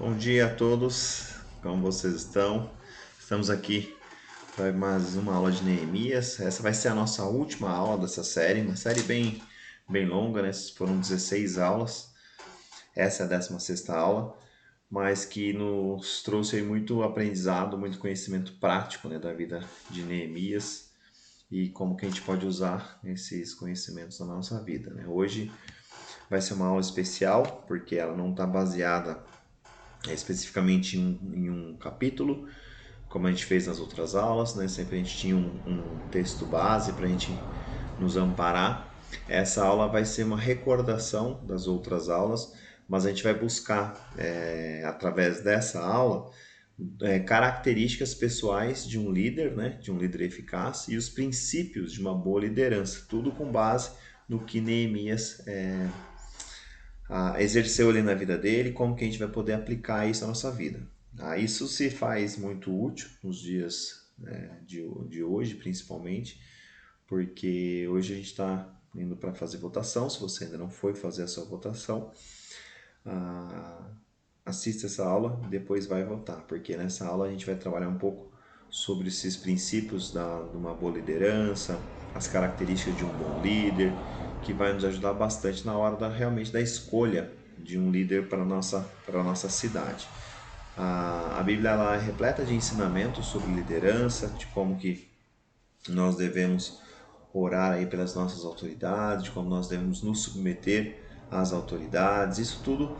Bom dia a todos, como vocês estão? Estamos aqui para mais uma aula de Neemias. Essa vai ser a nossa última aula dessa série, uma série bem longa, né? Foram 16 aulas. Essa é a 16ª aula, mas que nos trouxe aí muito aprendizado, muito conhecimento prático, né, da vida de Neemias e como que a gente pode usar esses conhecimentos na nossa vida, né? Hoje vai ser uma aula especial, porque ela não está baseada especificamente em um capítulo, como a gente fez nas outras aulas, né? Sempre a gente tinha um texto base para a gente nos amparar. Essa aula vai ser uma recordação das outras aulas, mas a gente vai buscar, através dessa aula, características pessoais de um líder, né? De um líder eficaz e os princípios de uma boa liderança, tudo com base no que Neemias exerceu ali na vida dele, como que a gente vai poder aplicar isso na nossa vida. Isso se faz muito útil nos dias de hoje, principalmente, porque hoje a gente está indo para fazer votação. Se você ainda não foi fazer a sua votação, assista essa aula e depois vai votar, porque nessa aula a gente vai trabalhar um pouco sobre esses princípios de uma boa liderança, as características de um bom líder, que vai nos ajudar bastante na hora realmente da escolha de um líder para a nossa cidade. A Bíblia ela é repleta de ensinamentos sobre liderança, de como que nós devemos orar aí pelas nossas autoridades, de como nós devemos nos submeter às autoridades. Isso tudo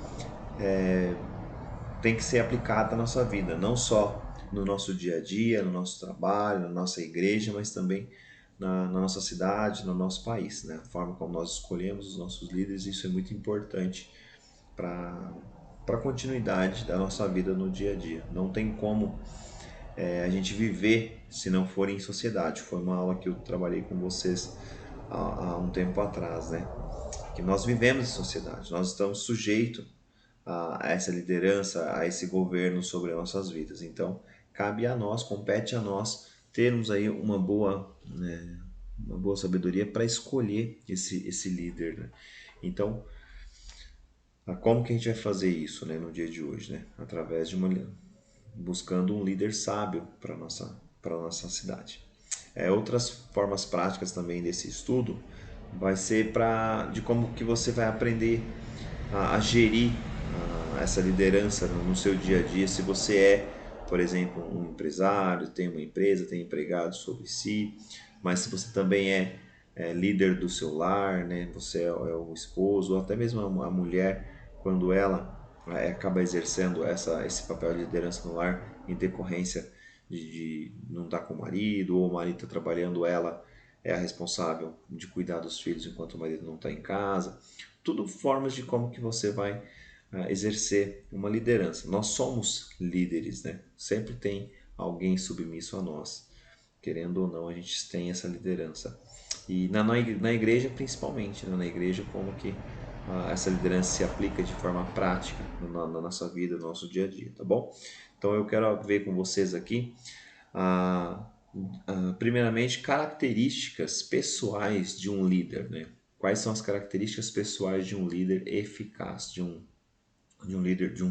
tem que ser aplicado na nossa vida, não só no nosso dia a dia, no nosso trabalho, na nossa igreja, mas também na nossa cidade, no nosso país, né? A forma como nós escolhemos os nossos líderes, isso é muito importante para a continuidade da nossa vida no dia a dia. Não tem como a gente viver se não for em sociedade. Foi uma aula que eu trabalhei com vocês há um tempo atrás, né? Que nós vivemos em sociedade, nós estamos sujeitos a essa liderança, a esse governo sobre as nossas vidas. Então, cabe a nós, compete a nós termos aí uma boa sabedoria para escolher esse líder, né? Então, como que a gente vai fazer isso, né, no dia de hoje, né? Através de buscando um líder sábio para nossa cidade. Outras formas práticas também desse estudo vai ser de como que você vai aprender a gerir essa liderança no seu dia a dia. Se você por exemplo, um empresário, tem uma empresa, tem empregados sobre si, mas se você também líder do seu lar, né? Você é o esposo, ou até mesmo a mulher, quando ela acaba exercendo esse papel de liderança no lar em decorrência de não estar com o marido, ou o marido está trabalhando, ela é a responsável de cuidar dos filhos enquanto o marido não está em casa. Tudo formas de como que você vai exercer uma liderança. Nós somos líderes, né? Sempre tem alguém submisso a nós. Querendo ou não, a gente tem essa liderança. E na igreja, principalmente, né? Na igreja, como que essa liderança se aplica de forma prática na nossa vida, no nosso dia a dia, tá bom? Então eu quero ver com vocês aqui, primeiramente, características pessoais de um líder, né? Quais são as características pessoais de um líder eficaz, de um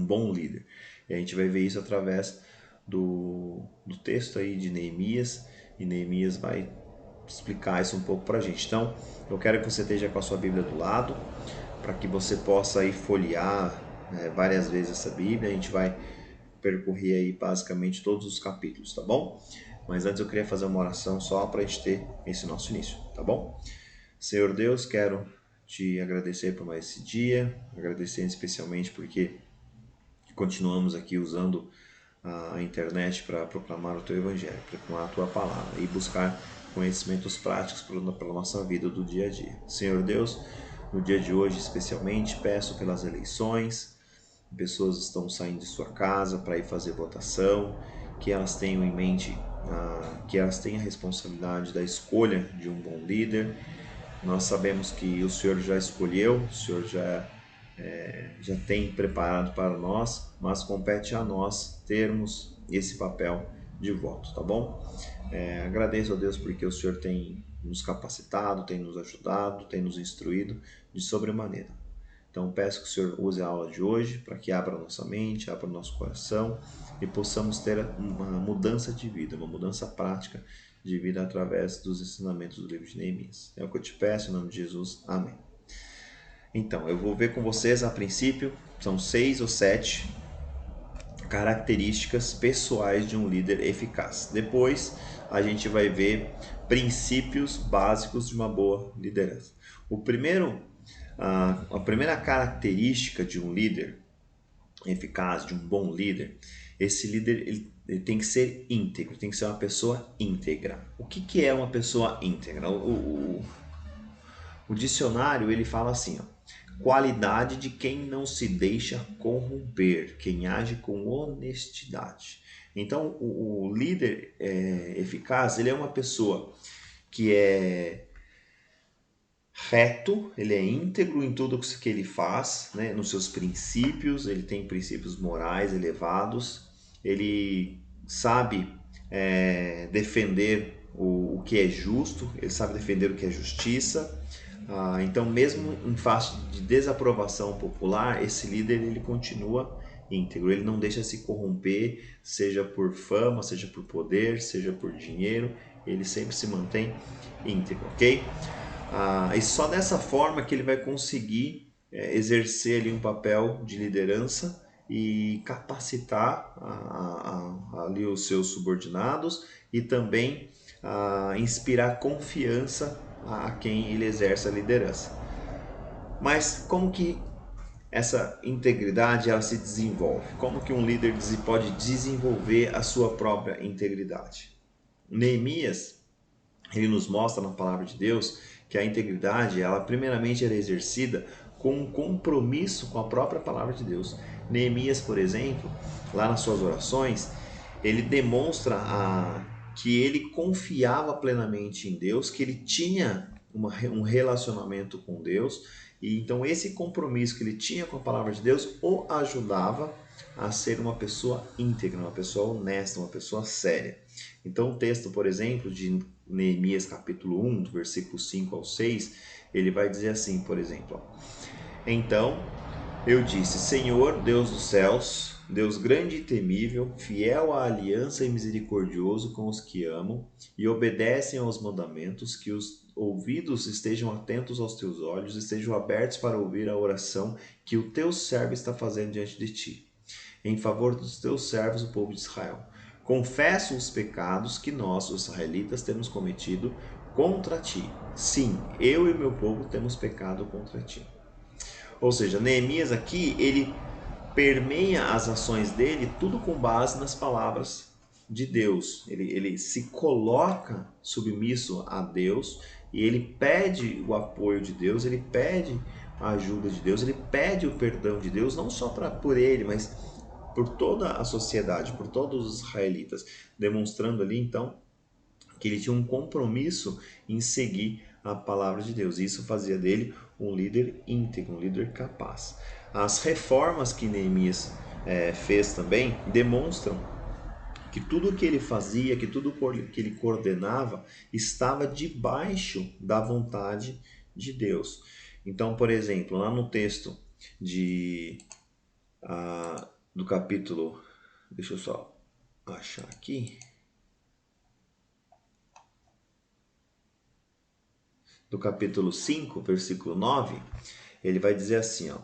bom líder? E a gente vai ver isso através do texto aí de Neemias, e Neemias vai explicar isso um pouco para a gente. Então, eu quero que você esteja com a sua Bíblia do lado, para que você possa aí folhear várias vezes essa Bíblia. A gente vai percorrer aí basicamente todos os capítulos, tá bom? Mas antes eu queria fazer uma oração só para a gente ter esse nosso início, tá bom? Senhor Deus, quero te agradecer por mais esse dia, agradecer especialmente porque continuamos aqui usando a internet para proclamar o teu evangelho, proclamar a tua palavra e buscar conhecimentos práticos para a nossa vida do dia a dia. Senhor Deus, no dia de hoje especialmente, peço pelas eleições. Pessoas estão saindo de sua casa para ir fazer votação, que elas tenham em mente que elas tenham a responsabilidade da escolha de um bom líder. Nós sabemos que o Senhor já escolheu, o Senhor já tem preparado para nós, mas compete a nós termos esse papel de voto, tá bom? Agradeço a Deus porque o Senhor tem nos capacitado, tem nos ajudado, tem nos instruído de sobremaneira. Então peço que o Senhor use a aula de hoje para que abra a nossa mente, abra o nosso coração e possamos ter uma mudança de vida, uma mudança prática de vida através dos ensinamentos do livro de Neemias. É o que eu te peço, em nome de Jesus. Amém. Então, eu vou ver com vocês a princípio, são 6 ou 7 características pessoais de um líder eficaz. Depois, a gente vai ver princípios básicos de uma boa liderança. A primeira característica de um líder eficaz, de um bom líder, esse líder ele tem que ser íntegro, tem que ser uma pessoa íntegra. O que é uma pessoa íntegra? O dicionário ele fala assim, ó, qualidade de quem não se deixa corromper, quem age com honestidade. Então, o líder eficaz, ele é uma pessoa que é reto, ele é íntegro em tudo que ele faz, né? Nos seus princípios, ele tem princípios morais elevados, ele sabe defender o que é justo, ele sabe defender o que é justiça. Então, mesmo em face de desaprovação popular, esse líder ele continua íntegro, ele não deixa se corromper, seja por fama, seja por poder, seja por dinheiro, ele sempre se mantém íntegro, ok? E só dessa forma que ele vai conseguir exercer ali um papel de liderança e capacitar ali os seus subordinados e também inspirar confiança a quem ele exerce a liderança. Mas como que essa integridade ela se desenvolve? Como que um líder pode desenvolver a sua própria integridade? Neemias, ele nos mostra na palavra de Deus que a integridade, ela primeiramente era exercida com um compromisso com a própria palavra de Deus. Neemias, por exemplo, lá nas suas orações, ele demonstra que ele confiava plenamente em Deus, que ele tinha um relacionamento com Deus, e então esse compromisso que ele tinha com a palavra de Deus o ajudava a ser uma pessoa íntegra, uma pessoa honesta, uma pessoa séria. Então o texto, por exemplo, de Neemias capítulo 1, do versículo 5 ao 6, ele vai dizer assim, por exemplo, então eu disse, Senhor, Deus dos céus, Deus grande e temível, fiel à aliança e misericordioso com os que amam e obedecem aos mandamentos, que os ouvidos estejam atentos aos teus olhos, estejam abertos para ouvir a oração que o teu servo está fazendo diante de ti, em favor dos teus servos, o povo de Israel. Confesso os pecados que nós, os israelitas, temos cometido contra ti. Sim, eu e meu povo temos pecado contra ti. Ou seja, Neemias aqui, ele permeia as ações dele tudo com base nas palavras de Deus. Ele se coloca submisso a Deus e ele pede o apoio de Deus, ele pede a ajuda de Deus, ele pede o perdão de Deus, não só por ele, mas por toda a sociedade, por todos os israelitas, demonstrando ali então que ele tinha um compromisso em seguir a palavra de Deus. Isso fazia dele um líder íntegro, um líder capaz. As reformas que Neemias fez também demonstram que tudo o que ele fazia, que tudo que ele coordenava estava debaixo da vontade de Deus. Então, por exemplo, lá no texto do capítulo, deixa eu só achar aqui, do capítulo 5, versículo 9, ele vai dizer assim, ó,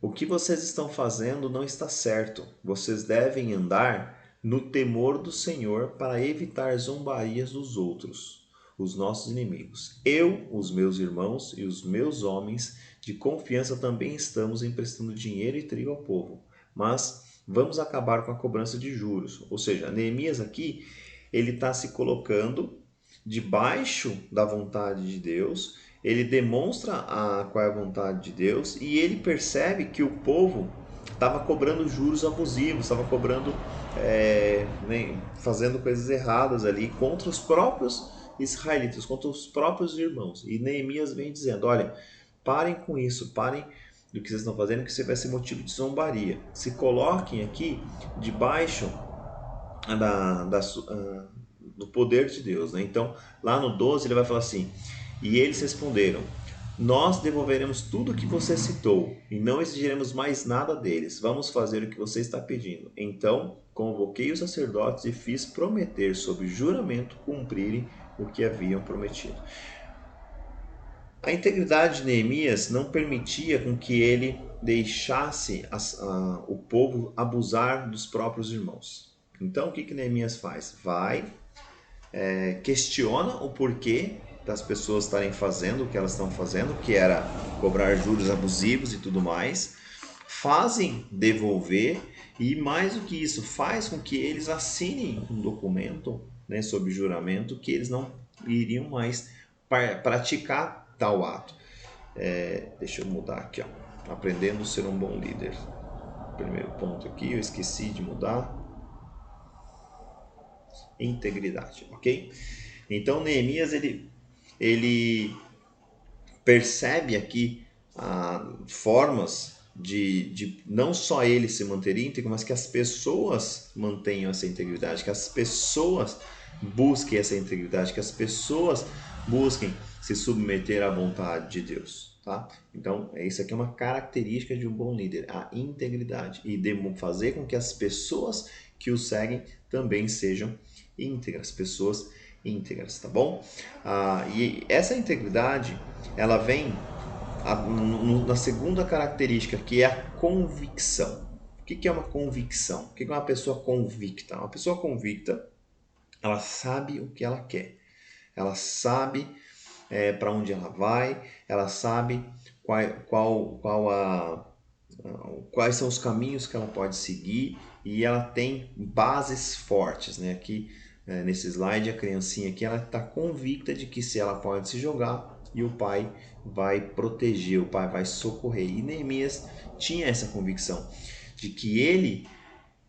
o que vocês estão fazendo não está certo. Vocês devem andar no temor do Senhor para evitar zombarias dos outros, os nossos inimigos. Eu, os meus irmãos e os meus homens de confiança também estamos emprestando dinheiro e trigo ao povo, mas vamos acabar com a cobrança de juros. Ou seja, Neemias aqui, ele está se colocando debaixo da vontade de Deus, ele demonstra qual é a vontade de Deus e ele percebe que o povo estava cobrando juros abusivos, estava cobrando, fazendo coisas erradas ali contra os próprios israelitas, contra os próprios irmãos. E Neemias vem dizendo, olha, parem com isso, parem do que vocês estão fazendo, que isso vai ser motivo de zombaria. Se coloquem aqui debaixo do poder de Deus, né? Então, lá no 12 ele vai falar assim, e eles responderam, nós devolveremos tudo o que você citou e não exigiremos mais nada deles. Vamos fazer o que você está pedindo. Então convoquei os sacerdotes e fiz prometer sob juramento cumprirem o que haviam prometido. A integridade de Neemias não permitia com que ele deixasse o povo abusar dos próprios irmãos. Então o que Neemias faz? Questiona o porquê das pessoas estarem fazendo o que elas estão fazendo, que era cobrar juros abusivos e tudo mais, fazem devolver e, mais do que isso, faz com que eles assinem um documento, né, sob juramento, que eles não iriam mais praticar tal ato. Deixa eu mudar aqui, ó. Aprendendo a ser um bom líder. Primeiro ponto aqui, eu esqueci de mudar. Integridade, ok? Então Neemias ele percebe aqui formas de não só ele se manter íntegro, mas que as pessoas mantenham essa integridade, que as pessoas busquem essa integridade, que as pessoas busquem se submeter à vontade de Deus. Tá? Então, isso aqui é uma característica de um bom líder, a integridade, e fazer com que as pessoas que o seguem também sejam íntegras, pessoas íntegras, tá bom? E essa integridade, ela vem na segunda característica, que é a convicção. O que é uma convicção? O que é uma pessoa convicta? Uma pessoa convicta, ela sabe o que ela quer, ela sabe para onde ela vai, ela sabe quais são os caminhos que ela pode seguir, e ela tem bases fortes, né? Aqui nesse slide, a criancinha aqui, ela está convicta de que se ela pode se jogar e o pai vai proteger, o pai vai socorrer. E Neemias tinha essa convicção de que ele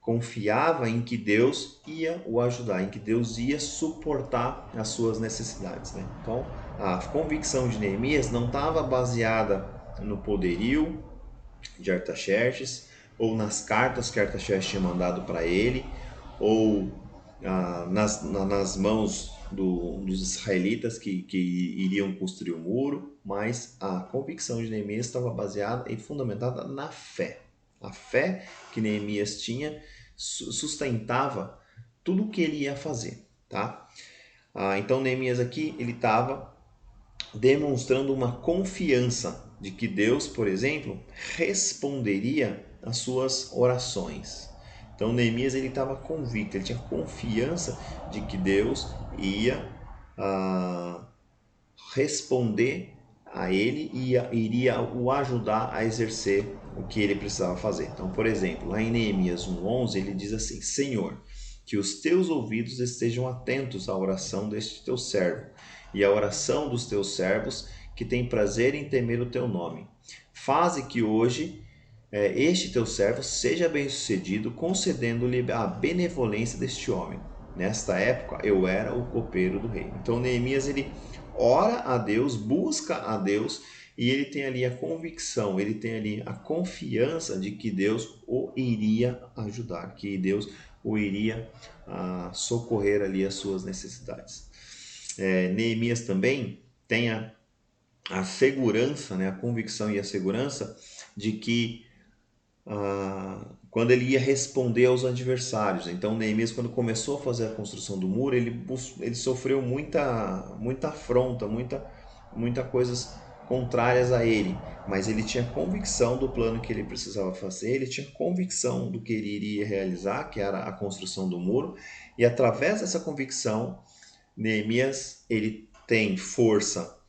confiava em que Deus ia o ajudar, em que Deus ia suportar as suas necessidades, né? Então, a convicção de Neemias não estava baseada no poderio de Artaxerxes, ou nas cartas que Artaxerxes tinha mandado para ele, ou nas mãos dos israelitas que iriam construir o muro, mas a convicção de Neemias estava baseada e fundamentada na fé. A fé que Neemias tinha sustentava tudo o que ele ia fazer. Tá? Então Neemias aqui ele estava demonstrando uma confiança de que Deus, por exemplo, responderia às suas orações. Então Neemias ele estava convicto, ele tinha confiança de que Deus ia responder a ele e iria o ajudar a exercer o que ele precisava fazer. Então, por exemplo, lá em Neemias 1:11 ele diz assim: Senhor, que os teus ouvidos estejam atentos à oração deste teu servo e à oração dos teus servos que têm prazer em temer o teu nome. Faze que hoje este teu servo seja bem-sucedido, concedendo-lhe a benevolência deste homem. Nesta época eu era o copeiro do rei. Então Neemias ele ora a Deus, busca a Deus, e ele tem ali a convicção, ele tem ali a confiança de que Deus o iria ajudar, que Deus o iria socorrer ali as suas necessidades. Neemias também tem a segurança, né, a convicção e a segurança de que quando ele ia responder aos adversários. Então Neemias, quando começou a fazer a construção do muro, ele sofreu muita afronta, muita coisas contrárias a ele, mas ele tinha convicção do plano que ele precisava fazer, ele tinha convicção do que ele iria realizar, que era a construção do muro, e através dessa convicção, Neemias ele tem força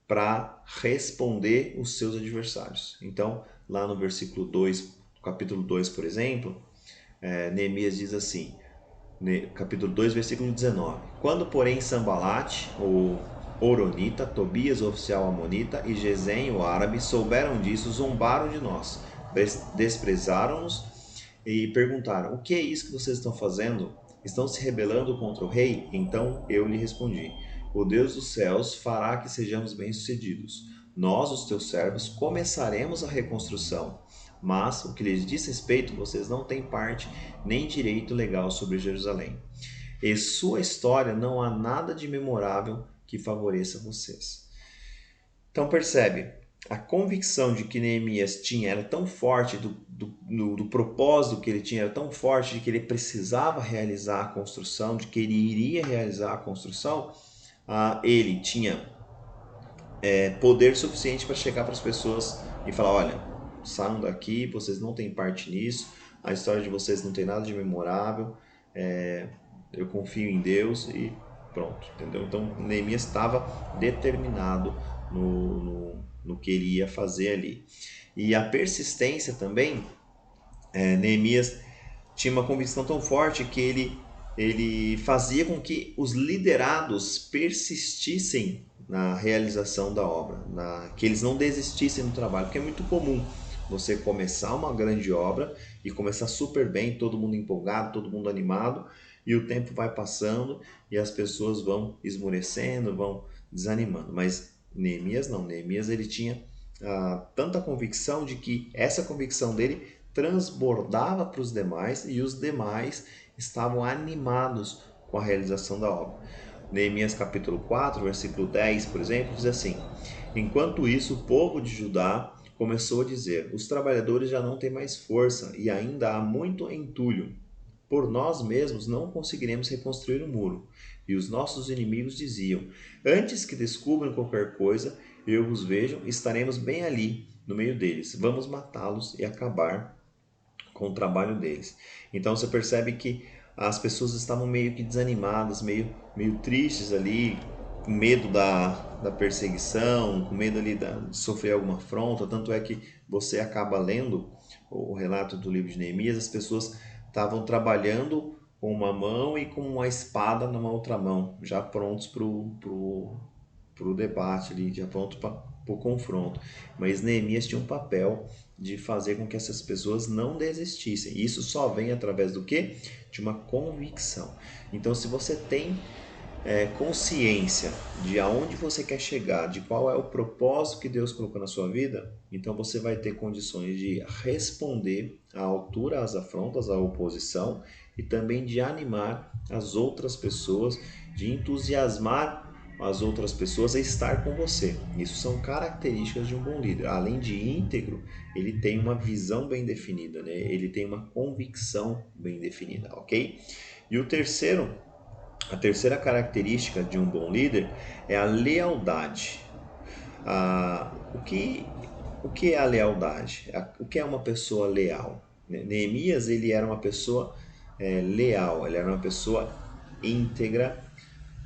para responder os seus adversários. Então, lá no versículo 2, capítulo 2, por exemplo, Neemias diz assim, capítulo 2, versículo 19: Quando, porém, Sambalate, o Horonita, Tobias, o oficial amonita, e Gesem, o árabe, souberam disso, zombaram de nós, desprezaram-nos e perguntaram: o que é isso que vocês estão fazendo? Estão se rebelando contra o rei? Então eu lhe respondi: o Deus dos céus fará que sejamos bem-sucedidos. Nós, os teus servos, começaremos a reconstrução. Mas o que lhes diz respeito, vocês não têm parte nem direito legal sobre Jerusalém. Em sua história não há nada de memorável que favoreça vocês. Então percebe, a convicção de que Neemias tinha era tão forte, do propósito que ele tinha era tão forte, de que ele precisava realizar a construção, de que ele iria realizar a construção, ele tinha poder suficiente para chegar para as pessoas e falar, olha, saiam daqui, vocês não têm parte nisso, a história de vocês não tem nada de memorável, eu confio em Deus e pronto, entendeu? Então Neemias estava determinado no que ele ia fazer ali. E a persistência também, Neemias tinha uma convicção tão forte que ele fazia com que os liderados persistissem na realização da obra, que eles não desistissem do trabalho, porque é muito comum você começar uma grande obra e começar super bem, todo mundo empolgado, todo mundo animado, e o tempo vai passando e as pessoas vão esmorecendo, vão desanimando. Mas Neemias não, Neemias ele tinha tanta convicção de que essa convicção dele transbordava para os demais e os demais estavam animados com a realização da obra. Neemias capítulo 4, versículo 10, por exemplo, diz assim: Enquanto isso, o povo de Judá começou a dizer: Os trabalhadores já não têm mais força e ainda há muito entulho. Por nós mesmos não conseguiremos reconstruir o muro. E os nossos inimigos diziam: Antes que descubram qualquer coisa, eu os vejo, estaremos bem ali, no meio deles. Vamos matá-los e acabar com o trabalho deles. Então você percebe que as pessoas estavam meio que desanimadas, meio tristes ali, com medo da perseguição, com medo ali de sofrer alguma afronta. Tanto é que você acaba lendo o relato do livro de Neemias, as pessoas estavam trabalhando com uma mão e com uma espada numa outra mão, já prontos para o debate ali, já pronto para o confronto. Mas Neemias tinha um papel de fazer com que essas pessoas não desistissem. E isso só vem através do quê? De uma convicção. Então, se você tem consciência de aonde você quer chegar, de qual é o propósito que Deus colocou na sua vida, então você vai ter condições de responder à altura às afrontas, à oposição e também de animar as outras pessoas, de entusiasmar as outras pessoas a estar com você. Isso são características de um bom líder. Além de íntegro, ele tem uma visão bem definida, né? Ele tem uma convicção bem definida, ok? E a terceira característica de um bom líder é a lealdade. O que é a lealdade? O que é uma pessoa leal? Neemias ele era uma pessoa leal, ele era uma pessoa íntegra,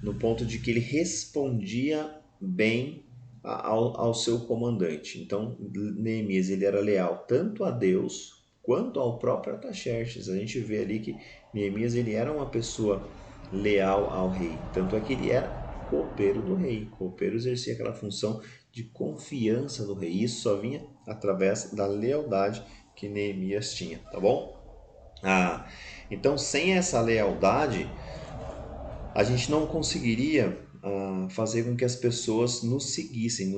no ponto de que ele respondia bem ao seu comandante. Então, Neemias ele era leal tanto a Deus quanto ao próprio Artaxerxes. A gente vê ali que Neemias ele era uma pessoa leal ao rei. Tanto é que ele era copeiro do rei. Copeiro exercia aquela função de confiança do rei. Isso só vinha através da lealdade que Neemias tinha, tá bom? Então, sem essa lealdade, a gente não conseguiria fazer com que as pessoas nos seguissem,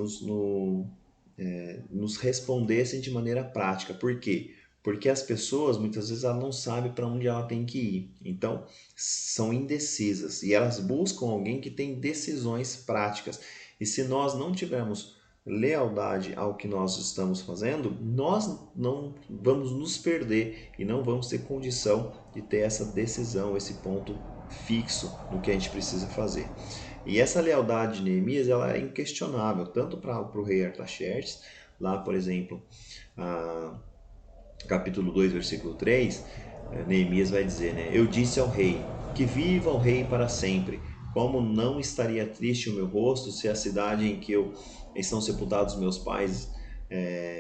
nos respondessem de maneira prática. Por quê? Porque as pessoas, muitas vezes, ela não sabem para onde ela tem que ir. Então, são indecisas. E elas buscam alguém que tem decisões práticas. E se nós não tivermos lealdade ao que nós estamos fazendo, nós não vamos nos perder e não vamos ter condição de ter essa decisão, esse ponto fixo no que a gente precisa fazer. E essa lealdade de Neemias ela é inquestionável, tanto para o rei Artaxerxes, lá por exemplo, capítulo 2, versículo 3, Neemias vai dizer, né? Eu disse ao rei, que viva o rei para sempre. Como não estaria triste o meu rosto se a cidade em que estão sepultados meus pais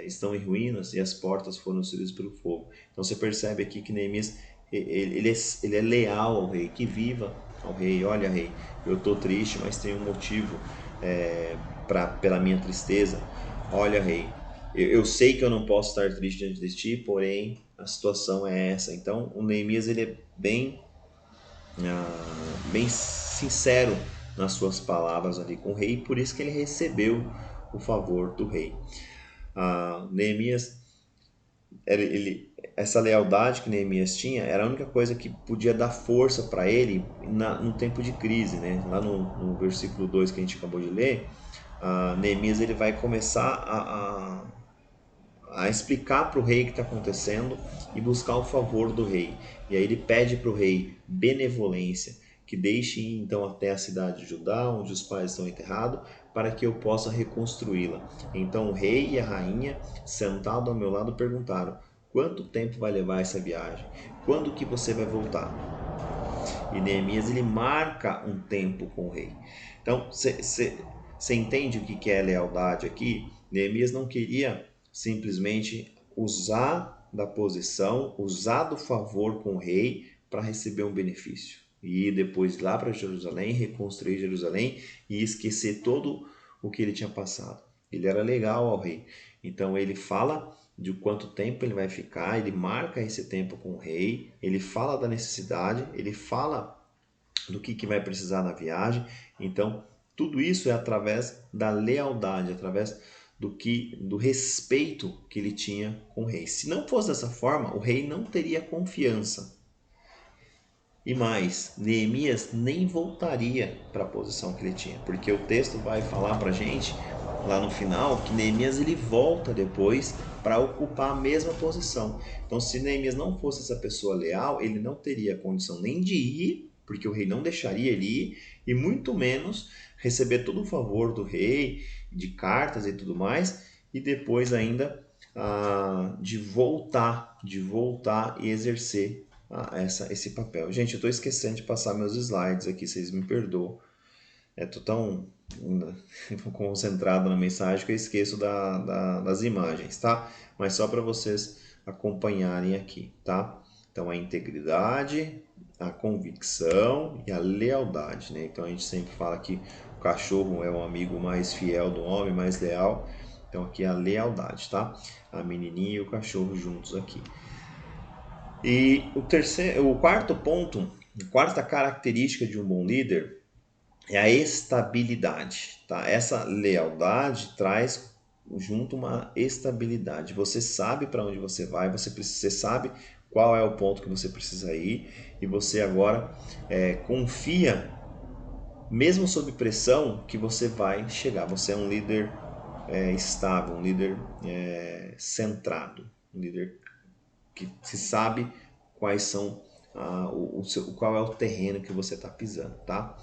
estão em ruínas e as portas foram destruídas pelo fogo. Então você percebe aqui que Neemias ele é leal ao rei, que viva ao rei. Olha, rei, eu estou triste, mas tem um motivo pela minha tristeza. Olha, rei, eu sei que eu não posso estar triste diante de ti, porém a situação é essa. Então o Neemias ele é bem sincero nas suas palavras ali com o rei, por isso que ele recebeu o favor do rei. Neemias, essa lealdade que Neemias tinha era a única coisa que podia dar força para ele no tempo de crise, né? Lá no versículo 2 que a gente acabou de ler, Neemias ele vai começar a explicar para o rei o que está acontecendo e buscar o favor do rei. E aí ele pede para o rei benevolência, que deixe ir então até a cidade de Judá, onde os pais estão enterrados, para que eu possa reconstruí-la. Então o rei e a rainha, sentados ao meu lado, perguntaram: quanto tempo vai levar essa viagem? Quando que você vai voltar? E Neemias ele marca um tempo com o rei. Então você entende o que é lealdade aqui? Neemias não queria simplesmente usar da posição, usar do favor com o rei para receber um benefício. E ir depois lá para Jerusalém, reconstruir Jerusalém e esquecer todo o que ele tinha passado. Ele era legal ao rei. Então ele fala de quanto tempo ele vai ficar, ele marca esse tempo com o rei, ele fala da necessidade, ele fala do que vai precisar na viagem. Então, tudo isso é através da lealdade, através do respeito que ele tinha com o rei. Se não fosse dessa forma, o rei não teria confiança. E mais, Neemias nem voltaria para a posição que ele tinha, porque o texto vai falar para a gente lá no final que Neemias ele volta depois para ocupar a mesma posição. Então, se Neemias não fosse essa pessoa leal, ele não teria condição nem de ir, porque o rei não deixaria ele ir, e muito menos receber todo o favor do rei, de cartas e tudo mais, e depois ainda de voltar e exercer esse papel. Gente, eu estou esquecendo de passar meus slides aqui, vocês me perdoam. Estou tão concentrado na mensagem que eu esqueço das imagens, tá? Mas só para vocês acompanharem aqui, tá? Então, a integridade, a convicção e a lealdade, né? Então, a gente sempre fala que o cachorro é o amigo mais fiel do homem, mais leal. Então, aqui é a lealdade, tá? A menininha e o cachorro juntos aqui. E o quarto ponto, a quarta característica de um bom líder é a estabilidade, tá? Essa lealdade traz junto uma estabilidade. Você sabe para onde você vai, você sabe qual é o ponto que você precisa ir e você agora confia, mesmo sob pressão, que você vai chegar. Você é um líder estável, um líder centrado, um líder que se sabe quais são qual é o terreno que você está pisando, tá?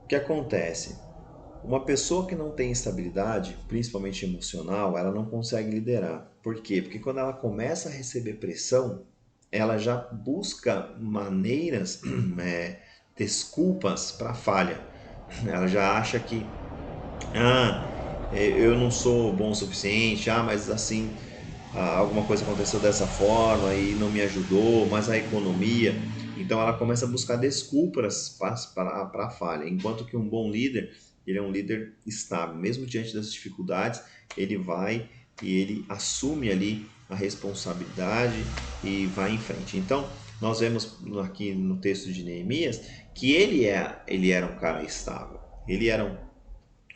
O que acontece? Uma pessoa que não tem estabilidade, principalmente emocional, ela não consegue liderar. Por quê? Porque quando ela começa a receber pressão, ela já busca maneiras, desculpas para a falha. Ela já acha que eu não sou bom o suficiente, mas assim, alguma coisa aconteceu dessa forma e não me ajudou, mas a economia. Então ela começa a buscar desculpas para a falha, enquanto que um bom líder, ele é um líder estável, mesmo diante das dificuldades, ele vai e ele assume ali a responsabilidade e vai em frente. Então, nós vemos aqui no texto de Neemias que ele era um cara estável, ele era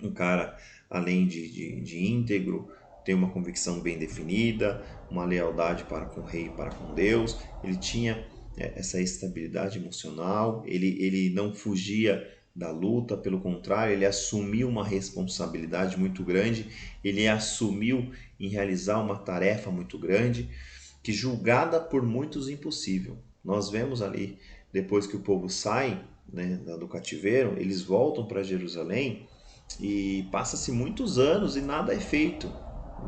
um cara, além de íntegro, tem uma convicção bem definida, uma lealdade para com o rei e para com Deus. Ele tinha essa estabilidade emocional, ele não fugia da luta, pelo contrário, ele assumiu uma responsabilidade muito grande, ele assumiu em realizar uma tarefa muito grande, que julgada por muitos impossível. Nós vemos ali, depois que o povo sai, né, do cativeiro, eles voltam para Jerusalém e passa-se muitos anos e nada é feito.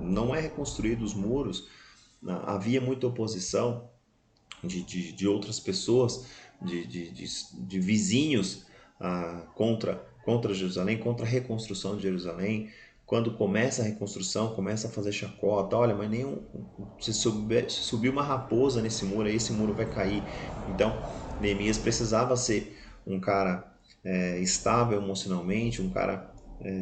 Não é reconstruído os muros. Havia muita oposição de outras pessoas, de vizinhos contra Jerusalém, contra a reconstrução de Jerusalém. Quando começa a reconstrução, começa a fazer chacota. Olha, mas se subir uma raposa nesse muro, aí esse muro vai cair. Então, Neemias precisava ser um cara estável emocionalmente, um cara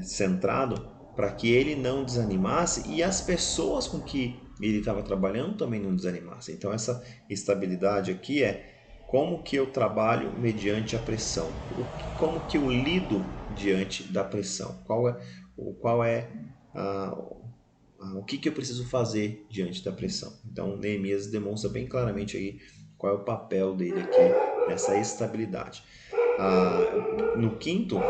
centrado, para que ele não desanimasse e as pessoas com que ele estava trabalhando também não desanimassem. Então essa estabilidade aqui é como que eu trabalho mediante a pressão, como que eu lido diante da pressão, qual é o que eu preciso fazer diante da pressão. Então Neemias demonstra bem claramente aí qual é o papel dele aqui nessa estabilidade. No quinto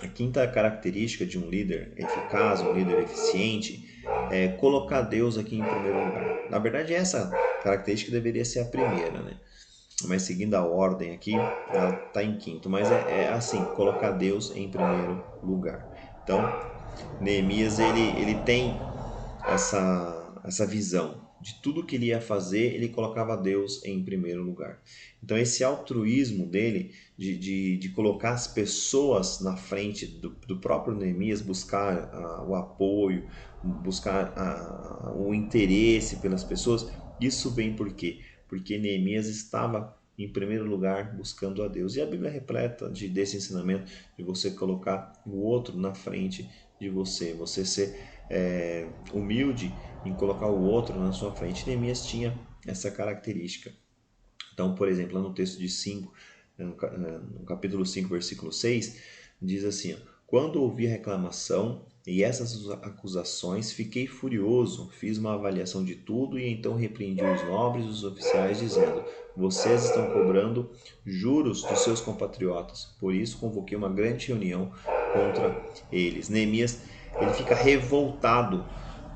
A quinta característica de um líder eficaz, um líder eficiente, é colocar Deus aqui em primeiro lugar. Na verdade, essa característica deveria ser a primeira, né? Mas seguindo a ordem aqui, ela está em quinto. Mas é assim, colocar Deus em primeiro lugar. Então, Neemias ele tem essa visão de tudo que ele ia fazer, ele colocava Deus em primeiro lugar. Então, esse altruísmo dele, de colocar as pessoas na frente do próprio Neemias, buscar o apoio, buscar o interesse pelas pessoas, isso vem por quê? Porque Neemias estava em primeiro lugar buscando a Deus. E a Bíblia é repleta desse ensinamento de você colocar o outro na frente de você, você ser humilde em colocar o outro na sua frente. Neemias tinha essa característica. Então, por exemplo, lá no texto de 5, no capítulo 5, versículo 6, diz assim: quando ouvi a reclamação e essas acusações, fiquei furioso, fiz uma avaliação de tudo e então repreendi os nobres e os oficiais, dizendo: vocês estão cobrando juros dos seus compatriotas. Por isso, convoquei uma grande reunião contra eles. Neemias, ele fica revoltado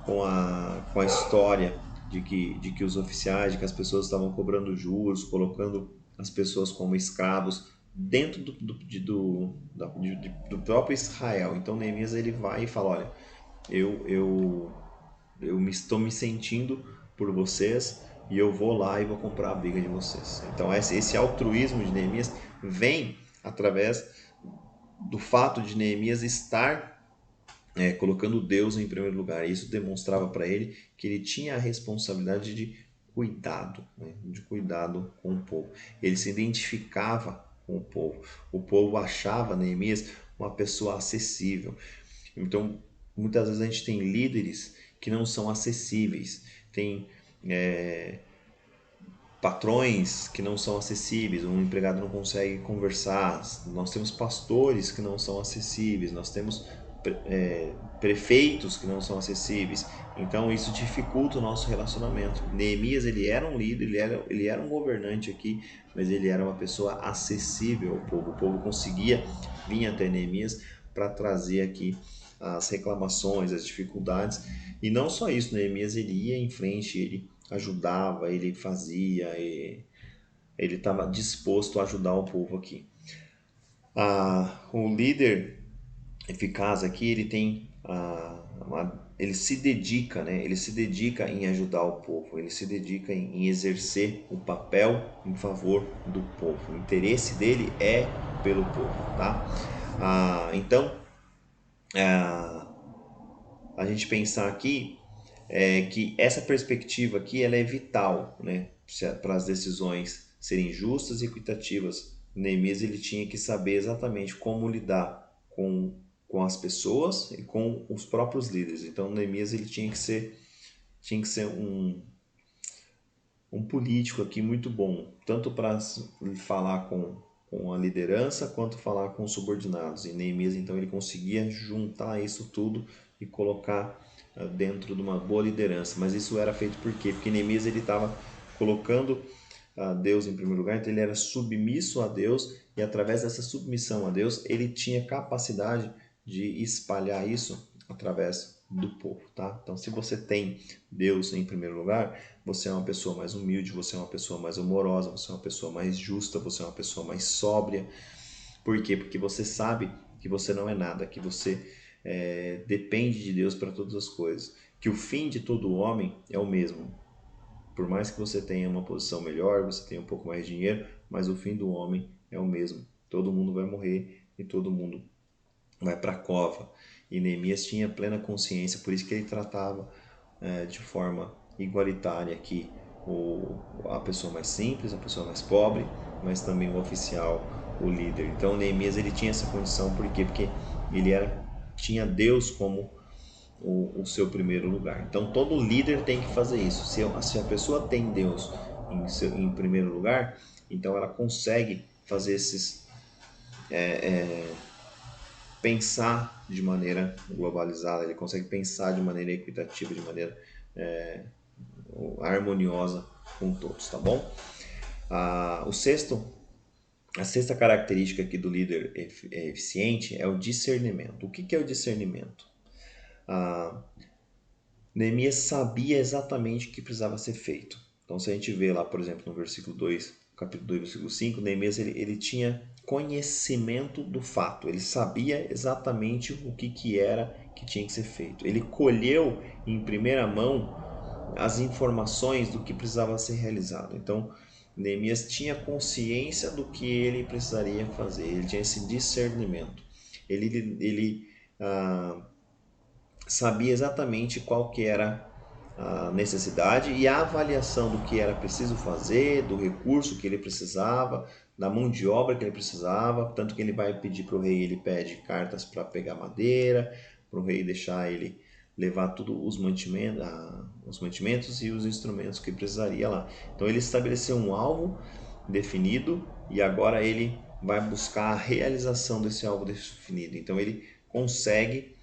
com a história de que os oficiais, de que as pessoas estavam cobrando juros, colocando as pessoas como escravos dentro do próprio Israel. Então Neemias ele vai e fala: olha, estou me sentindo por vocês e eu vou lá e vou comprar a briga de vocês. Então esse altruísmo de Neemias vem através do fato de Neemias estar colocando Deus em primeiro lugar. Isso demonstrava para ele que ele tinha a responsabilidade de cuidado, né? De cuidado com o povo. Ele se identificava com o povo. O povo achava Neemias uma pessoa acessível. Então, muitas vezes a gente tem líderes que não são acessíveis. Tem patrões que não são acessíveis, um empregado não consegue conversar, nós temos pastores que não são acessíveis, nós temos prefeitos que não são acessíveis, então isso dificulta o nosso relacionamento. Neemias ele era um líder, ele era um governante aqui, mas ele era uma pessoa acessível ao povo, o povo conseguia vir até Neemias para trazer aqui as reclamações, as dificuldades, e não só isso, Neemias ele ia em frente, ele ajudava, ele fazia, ele estava disposto a ajudar o povo aqui. O líder eficaz aqui, ele tem ele se dedica, né? Ele se dedica em ajudar o povo, ele se dedica em exercer o papel em favor do povo. O interesse dele é pelo povo, tá? Então, a gente pensar aqui que essa perspectiva aqui ela é vital, né, para as decisões serem justas e equitativas. Neemias ele tinha que saber exatamente como lidar com as pessoas e com os próprios líderes. Então Neemias ele tinha que ser um político aqui muito bom, tanto para falar com a liderança quanto falar com os subordinados. E Neemias então ele conseguia juntar isso tudo e colocar dentro de uma boa liderança. Mas isso era feito por quê? Porque Neemias ele estava colocando Deus em primeiro lugar, então ele era submisso a Deus e através dessa submissão a Deus ele tinha capacidade de espalhar isso através do povo, tá? Então, se você tem Deus em primeiro lugar, você é uma pessoa mais humilde, você é uma pessoa mais amorosa, você é uma pessoa mais justa, você é uma pessoa mais sóbria. Por quê? Porque você sabe que você não é nada, que você depende de Deus para todas as coisas, que o fim de todo homem é o mesmo. Por mais que você tenha uma posição melhor, você tenha um pouco mais de dinheiro, mas o fim do homem é o mesmo. Todo mundo vai morrer e todo mundo vai para a cova. E Neemias tinha plena consciência, por isso que ele tratava de forma igualitária aqui a pessoa mais simples, a pessoa mais pobre, mas também o oficial, o líder. Então Neemias ele tinha essa condição, por quê? Porque ele tinha Deus como o seu primeiro lugar. Então todo líder tem que fazer isso. Se a pessoa tem Deus em primeiro lugar, então ela consegue fazer pensar de maneira globalizada, ele consegue pensar de maneira equitativa, de maneira harmoniosa com todos, tá bom? O sexto A sexta característica aqui do líder eficiente é o discernimento. O que é o discernimento? Neemias sabia exatamente o que precisava ser feito. Então, se a gente vê lá, por exemplo, no versículo 2, capítulo 2, versículo 5, Neemias ele tinha conhecimento do fato, ele sabia exatamente o que era que tinha que ser feito. Ele colheu em primeira mão as informações do que precisava ser realizado. Então, Neemias tinha consciência do que ele precisaria fazer, ele tinha esse discernimento. Ele sabia exatamente qual que era a necessidade e a avaliação do que era preciso fazer, do recurso que ele precisava, da mão de obra que ele precisava, tanto que ele vai pedir para o rei, ele pede cartas para pegar madeira, para o rei deixar ele levar tudo os mantimentos e os instrumentos que precisaria lá. Então ele estabeleceu um alvo definido e agora ele vai buscar a realização desse alvo definido. Então ele consegue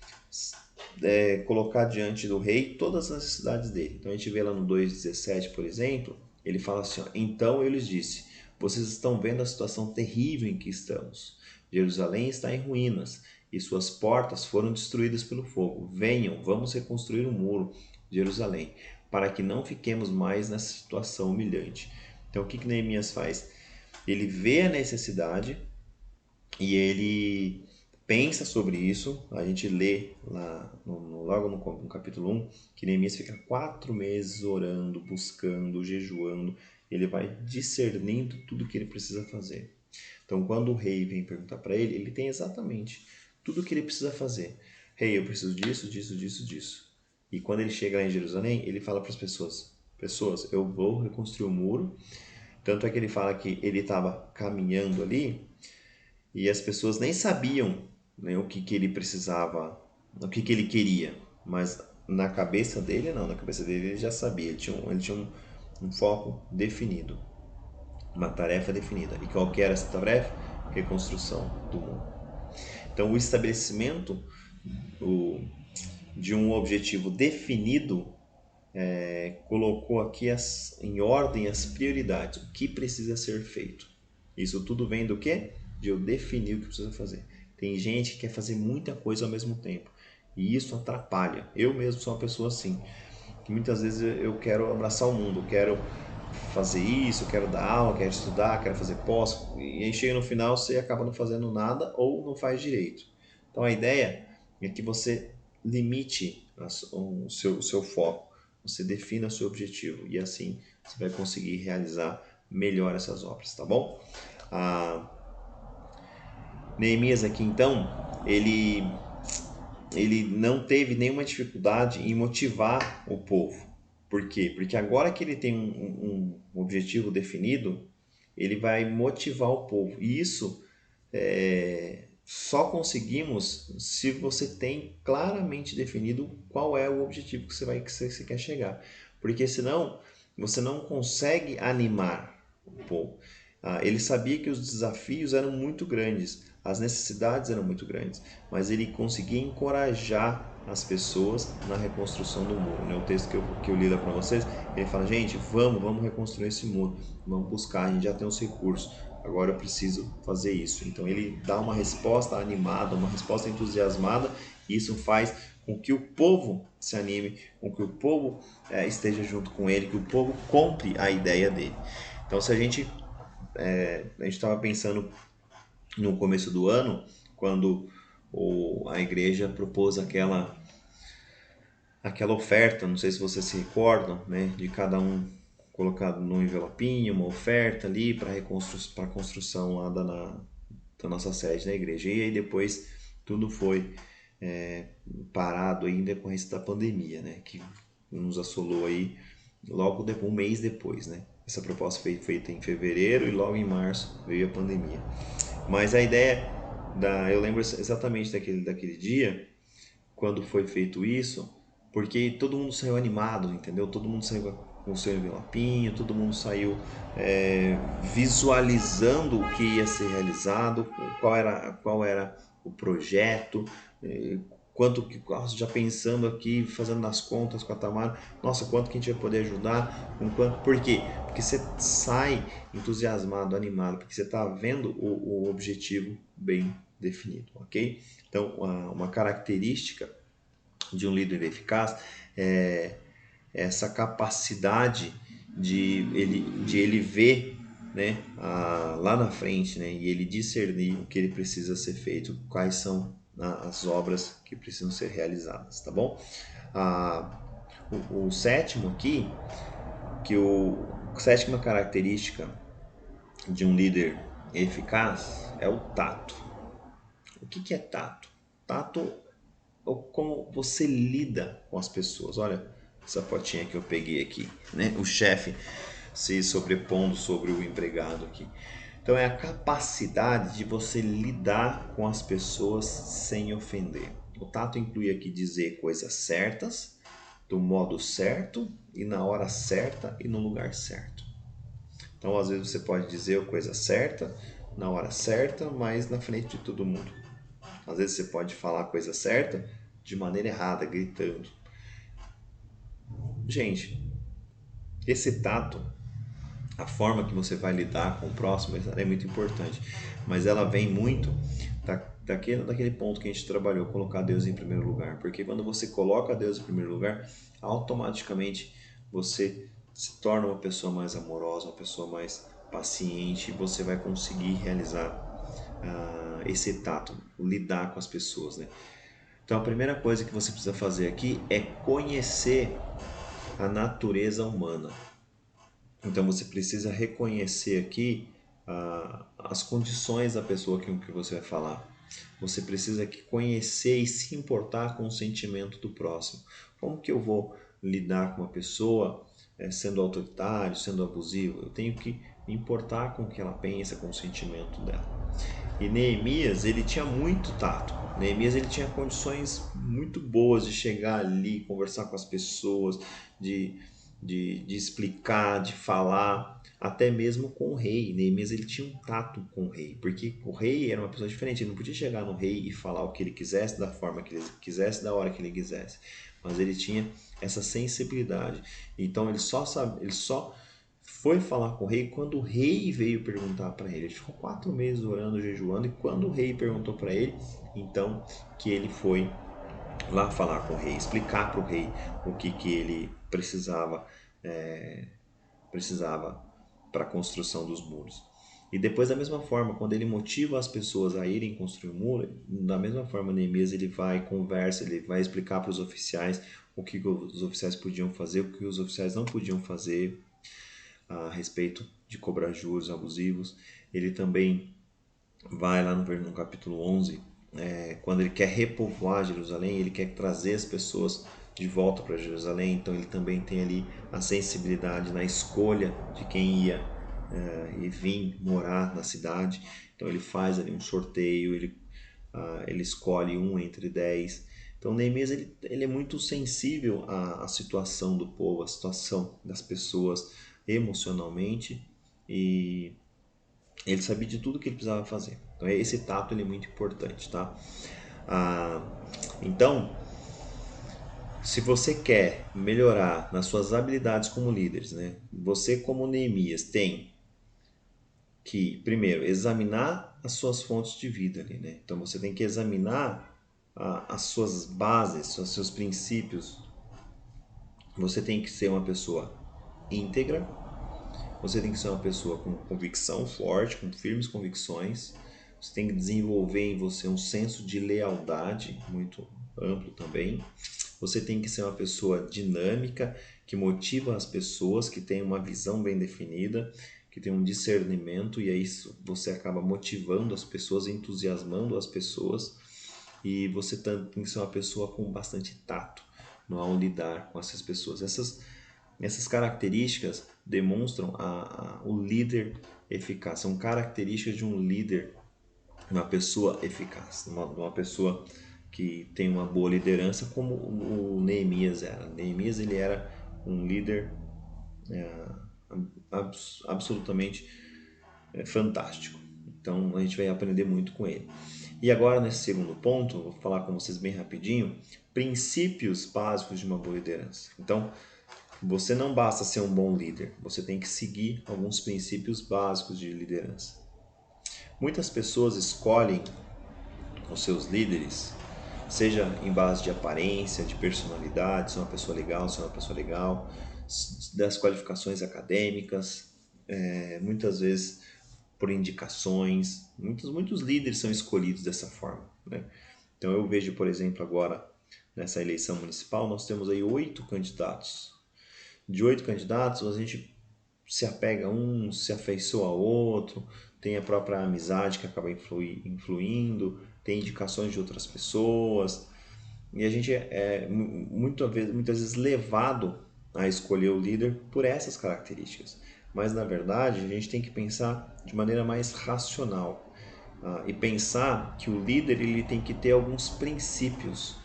colocar diante do rei todas as necessidades dele. Então a gente vê lá no 2,17, por exemplo, ele fala assim, ó, então eu lhes disse, vocês estão vendo a situação terrível em que estamos. Jerusalém está em ruínas e suas portas foram destruídas pelo fogo. Venham, vamos reconstruir o muro de Jerusalém, para que não fiquemos mais nessa situação humilhante. Então o que Neemias faz? Ele vê a necessidade e ele pensa sobre isso. A gente lê lá logo no capítulo 1 que Neemias fica 4 meses orando, buscando, jejuando. Ele vai discernindo tudo que ele precisa fazer. Então, quando o rei vem perguntar para ele, ele tem exatamente tudo o que ele precisa fazer. Rei, eu preciso disso, disso, disso, disso. E quando ele chega lá em Jerusalém, ele fala para as pessoas: pessoas, eu vou reconstruir o muro. Tanto é que ele fala que ele estava caminhando ali e as pessoas nem sabiam, né, o que ele precisava, o que ele queria, mas na cabeça dele não, na cabeça dele ele já sabia, ele tinha um foco definido, uma tarefa definida. E qual que era essa tarefa? Reconstrução do mundo. Então o estabelecimento de um objetivo definido colocou aqui em ordem as prioridades, o que precisa ser feito. Isso tudo vem do quê? De eu definir o que precisa fazer. Tem gente que quer fazer muita coisa ao mesmo tempo e isso atrapalha. Eu mesmo sou uma pessoa assim, que muitas vezes eu quero abraçar o mundo, eu quero fazer isso, eu quero dar aula, quero estudar, quero fazer pós, e aí chega no final você acaba não fazendo nada ou não faz direito. Então a ideia é que você limite o seu foco, você defina o seu objetivo e assim você vai conseguir realizar melhor essas obras, tá bom? Neemias aqui então, ele não teve nenhuma dificuldade em motivar o povo. Por quê? Porque agora que ele tem um objetivo definido, ele vai motivar o povo. E isso só conseguimos se você tem claramente definido qual é o objetivo que você quer chegar. Porque senão você não consegue animar o povo. Ele sabia que os desafios eram muito grandes, as necessidades eram muito grandes, mas ele conseguia encorajar as pessoas na reconstrução do muro. Né? O texto que eu li lá para vocês, ele fala, gente, vamos reconstruir esse muro, vamos buscar, a gente já tem os recursos, agora eu preciso fazer isso. Então ele dá uma resposta animada, uma resposta entusiasmada, e isso faz com que o povo se anime, com que o povo esteja junto com ele, que o povo compre a ideia dele. Então se a gente estava pensando no começo do ano, quando a igreja propôs aquela oferta, não sei se vocês se recordam, né, de cada um colocado num envelopinho, uma oferta ali para a construção lá da nossa sede na igreja. E aí depois tudo foi parado aí em decorrência da pandemia, né, que nos assolou aí logo um mês depois, né. Essa proposta foi feita em fevereiro e logo em março veio a pandemia. Mas a ideia eu lembro exatamente daquele dia, quando foi feito isso, porque todo mundo saiu animado, entendeu? Todo mundo saiu com o seu envelopinho, todo mundo saiu visualizando o que ia ser realizado, qual era o projeto, quanto que, nossa, já pensando aqui, fazendo as contas com a Tamara, nossa, quanto que a gente vai poder ajudar, com quanto, por quê? Porque você sai entusiasmado, animado, porque você está vendo o objetivo bem definido, ok? Então, uma característica de um líder eficaz é essa capacidade de ele ver, né, lá na frente, né, e ele discernir o que ele precisa ser feito, quais são as obras que precisam ser realizadas, tá bom? Ah, o sétimo aqui, que a sétima característica de um líder eficaz é o tato. O que é tato? Tato é como você lida com as pessoas. Olha essa fotinha que eu peguei aqui, né? O chefe se sobrepondo sobre o empregado aqui. Então é a capacidade de você lidar com as pessoas sem ofender. O tato inclui aqui dizer coisas certas, do modo certo e na hora certa e no lugar certo. Então às vezes você pode dizer a coisa certa, na hora certa, mas na frente de todo mundo. Às vezes você pode falar a coisa certa de maneira errada, gritando. Gente, esse tato, a forma que você vai lidar com o próximo é muito importante, mas ela vem muito daquele ponto que a gente trabalhou, colocar Deus em primeiro lugar, porque quando você coloca Deus em primeiro lugar, automaticamente você se torna uma pessoa mais amorosa, uma pessoa mais paciente, e você vai conseguir realizar esse tato, lidar com as pessoas, né? Então a primeira coisa que você precisa fazer aqui é conhecer a natureza humana. Então você precisa reconhecer aqui as condições da pessoa com que você vai falar. Você precisa aqui conhecer e se importar com o sentimento do próximo. Como que eu vou lidar com uma pessoa sendo autoritário, sendo abusivo? Eu tenho que me importar com o que ela pensa, com o sentimento dela. E Neemias, ele tinha muito tato. Neemias, ele tinha condições muito boas de chegar ali, conversar com as pessoas, de explicar, de falar, até mesmo com o rei. Neemias, ele tinha um tato com o rei, porque o rei era uma pessoa diferente, ele não podia chegar no rei e falar o que ele quisesse, da forma que ele quisesse, da hora que ele quisesse. Mas ele tinha essa sensibilidade. Então ele só foi falar com o rei quando o rei veio perguntar para ele. Ele ficou 4 meses orando, jejuando, e quando o rei perguntou para ele, então que ele foi lá falar com o rei, explicar para o rei o que ele precisava para a construção dos muros. E depois, da mesma forma, quando ele motiva as pessoas a irem construir o muro, da mesma forma, Neemias ele vai, conversa, ele vai explicar para os oficiais o que os oficiais podiam fazer, o que os oficiais não podiam fazer, a respeito de cobrar juros abusivos. Ele também vai lá no capítulo 11, quando ele quer repovoar Jerusalém, ele quer trazer as pessoas de volta para Jerusalém, então ele também tem ali a sensibilidade na escolha de quem ia e vir morar na cidade. Então ele faz ali um sorteio, ele escolhe um entre 10. Então Neemias ele é muito sensível à situação do povo, à situação das pessoas emocionalmente, e ele sabia de tudo que ele precisava fazer. Então esse tato ele é muito importante, tá? Ah, então, se você quer melhorar nas suas habilidades como líderes, né? Você como Neemias tem que, primeiro, examinar as suas fontes de vida ali, né? Então você tem que examinar as suas bases, os seus princípios. Você tem que ser uma pessoa íntegra, você tem que ser uma pessoa com convicção forte, com firmes convicções. Você tem que desenvolver em você um senso de lealdade muito amplo também. Você tem que ser uma pessoa dinâmica, que motiva as pessoas, que tem uma visão bem definida, que tem um discernimento, e aí você acaba motivando as pessoas, entusiasmando as pessoas, e você tem que ser uma pessoa com bastante tato ao lidar com essas pessoas. Essas características demonstram o líder eficaz, são características de um líder, uma pessoa eficaz, uma pessoa que tem uma boa liderança, como o Neemias era. Neemias ele era um líder absolutamente fantástico. Então a gente vai aprender muito com ele. E agora, nesse segundo ponto, vou falar com vocês bem rapidinho, princípios básicos de uma boa liderança. Então, você não basta ser um bom líder, você tem que seguir alguns princípios básicos de liderança. Muitas pessoas escolhem os seus líderes, seja em base de aparência, de personalidade, se é uma pessoa legal, se é uma pessoa legal, das qualificações acadêmicas, muitas vezes por indicações. Muitos líderes são escolhidos dessa forma, né? Então eu vejo, por exemplo, agora nessa eleição municipal, nós temos aí 8 candidatos. De 8 candidatos, a gente se apega a um, se afeiçoa ao outro, tem a própria amizade que acaba influindo, tem indicações de outras pessoas, e a gente é muitas vezes levado a escolher o líder por essas características. Mas na verdade a gente tem que pensar de maneira mais racional, e pensar que o líder ele tem que ter alguns princípios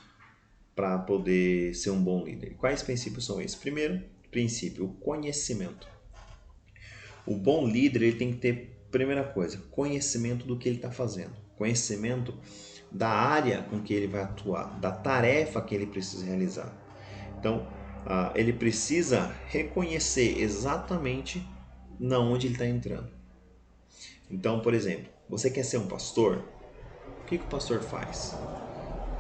para poder ser um bom líder. Quais princípios são esses? Primeiro princípio, o conhecimento. O bom líder ele tem que ter, primeira coisa, conhecimento do que ele está fazendo, conhecimento da área com que ele vai atuar, da tarefa que ele precisa realizar. Então, ele precisa reconhecer exatamente na onde ele está entrando. Então, por exemplo, você quer ser um pastor? O que o pastor faz?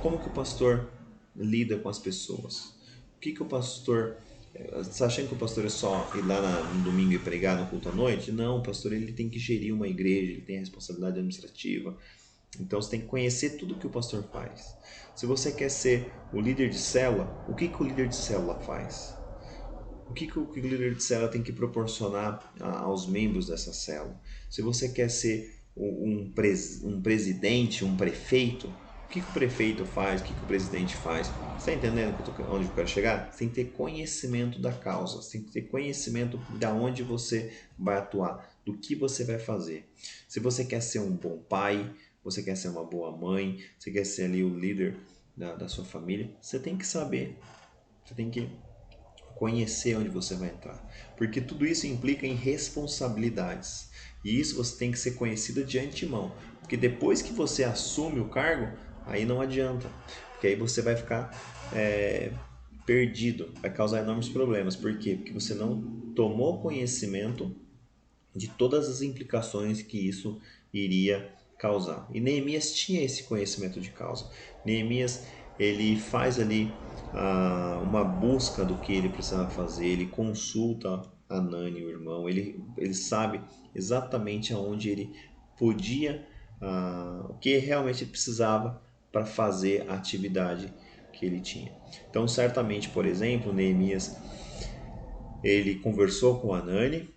Como que o pastor lida com as pessoas? O que o pastor... Você está achando que o pastor é só ir lá no domingo e pregar no culto à noite? Não, o pastor ele tem que gerir uma igreja, ele tem a responsabilidade administrativa. Então você tem que conhecer tudo que o pastor faz. Se você quer ser o líder de célula, o que o líder de célula faz? O que o líder de célula tem que proporcionar aos membros dessa célula? Se você quer ser um presidente, um prefeito, o que o prefeito faz, o que o presidente faz? Você está entendendo onde eu quero chegar? Você tem que ter conhecimento da causa, você tem que ter conhecimento de onde você vai atuar, do que você vai fazer. Se você quer ser um bom pai, você quer ser uma boa mãe, você quer ser ali o líder da sua família, você tem que saber, você tem que conhecer onde você vai entrar, porque tudo isso implica em responsabilidades, e isso você tem que ser conhecido de antemão, porque depois que você assume o cargo, aí não adianta, porque aí você vai ficar perdido, vai causar enormes problemas. Por quê? Porque você não tomou conhecimento de todas as implicações que isso iria causar. E Neemias tinha esse conhecimento de causa. Neemias ele faz ali uma busca do que ele precisava fazer, ele consulta Anani, o irmão, ele sabe exatamente aonde ele podia, o que realmente ele precisava para fazer a atividade que ele tinha. Então, certamente, por exemplo, Neemias ele conversou com Anani,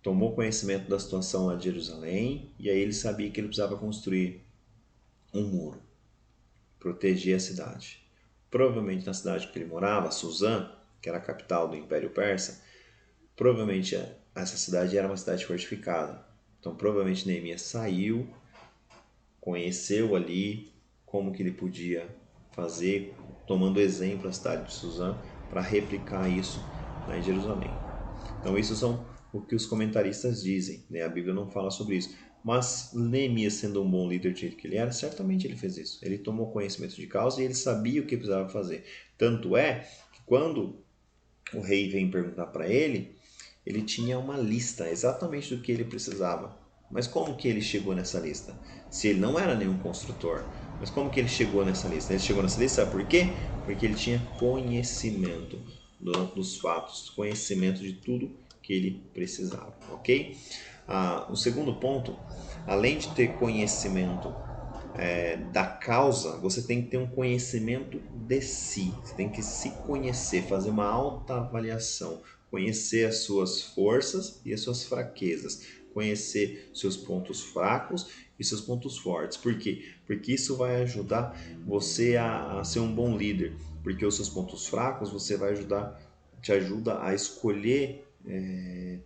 tomou conhecimento da situação lá de Jerusalém, e aí ele sabia que ele precisava construir um muro, proteger a cidade. Provavelmente na cidade que ele morava, Suzã, que era a capital do Império Persa, provavelmente essa cidade era uma cidade fortificada. Então provavelmente Neemias saiu, conheceu ali como que ele podia fazer, tomando exemplo a cidade de Suzã, para replicar isso lá em Jerusalém. Então isso são o que os comentaristas dizem, né? A Bíblia não fala sobre isso. Mas Neemias, sendo um bom líder do jeito que ele era, certamente ele fez isso. Ele tomou conhecimento de causa e ele sabia o que precisava fazer. Tanto é que quando o rei vem perguntar para ele, ele tinha uma lista exatamente do que ele precisava. Mas como que ele chegou nessa lista? Se ele não era nenhum construtor, mas como que ele chegou nessa lista? Ele chegou nessa lista, sabe por quê? Porque ele tinha conhecimento dos fatos, conhecimento de tudo que ele precisava, ok? O segundo ponto, além de ter conhecimento da causa, você tem que ter um conhecimento de si, você tem que se conhecer, fazer uma autoavaliação, conhecer as suas forças e as suas fraquezas, conhecer seus pontos fracos e seus pontos fortes. Por quê? Porque isso vai ajudar você a ser um bom líder, porque os seus pontos fracos você vai te ajuda a escolher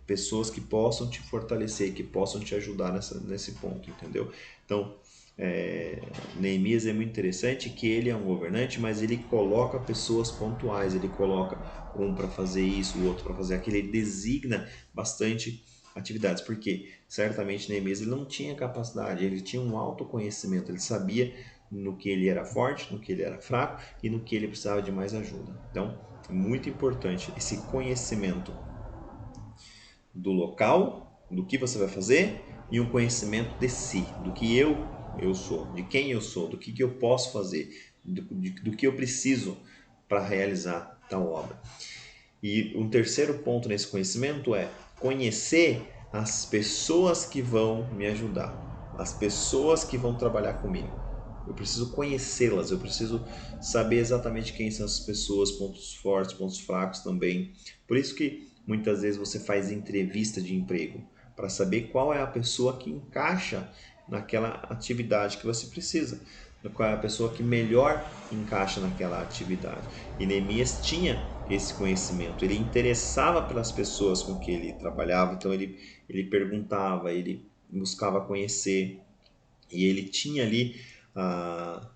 pessoas que possam te fortalecer, que possam te ajudar nesse ponto, entendeu? Então, Neemias é muito interessante que ele é um governante, mas ele coloca pessoas pontuais, ele coloca um para fazer isso, o outro para fazer aquilo, ele designa bastante atividades, porque certamente Neemias ele não tinha capacidade, ele tinha um autoconhecimento, ele sabia no que ele era forte, no que ele era fraco e no que ele precisava de mais ajuda. Então, é muito importante esse conhecimento do local, do que você vai fazer e um conhecimento de si, do que eu sou, de quem eu sou, do que eu posso fazer, do que eu preciso para realizar tal obra. E um terceiro ponto nesse conhecimento é conhecer as pessoas que vão me ajudar, as pessoas que vão trabalhar comigo. Eu preciso conhecê-las, eu preciso saber exatamente quem são essas pessoas, pontos fortes, pontos fracos também. Por isso que muitas vezes você faz entrevista de emprego, para saber qual é a pessoa que encaixa naquela atividade que você precisa, qual é a pessoa que melhor encaixa naquela atividade. E Neemias tinha esse conhecimento, ele interessava pelas pessoas com que ele trabalhava, então ele perguntava, ele buscava conhecer, e ele tinha ali ah,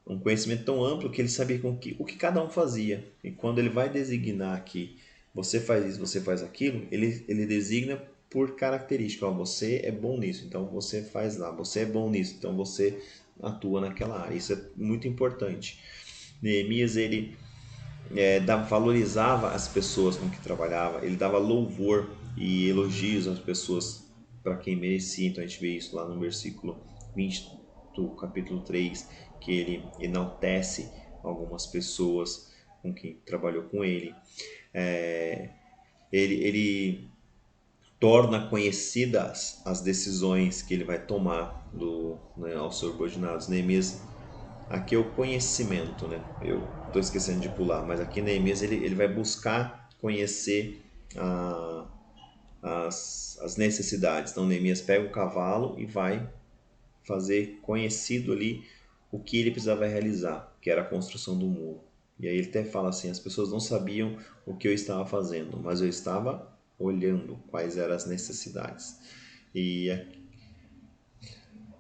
um conhecimento tão amplo que ele sabia o que cada um fazia. E quando ele vai designar que você faz isso, você faz aquilo, ele designa por característica. Ó, você é bom nisso, então você faz lá. Você é bom nisso, então você atua naquela área. Isso é muito importante. Neemias, ele valorizava as pessoas com que trabalhava, ele dava louvor e elogios às pessoas para quem merecia. Então a gente vê isso lá no versículo 20 do capítulo 3, que ele enaltece algumas pessoas com quem trabalhou com ele. É, ele torna conhecidas as decisões que ele vai tomar aos subordinados. Neemias, aqui é o conhecimento, né? Eu estou esquecendo de pular, mas aqui Neemias ele vai buscar conhecer as necessidades. Então Neemias pega o cavalo e vai fazer conhecido ali o que ele precisava realizar, que era a construção do muro. E aí ele até fala assim: as pessoas não sabiam o que eu estava fazendo, mas eu estava olhando quais eram as necessidades. E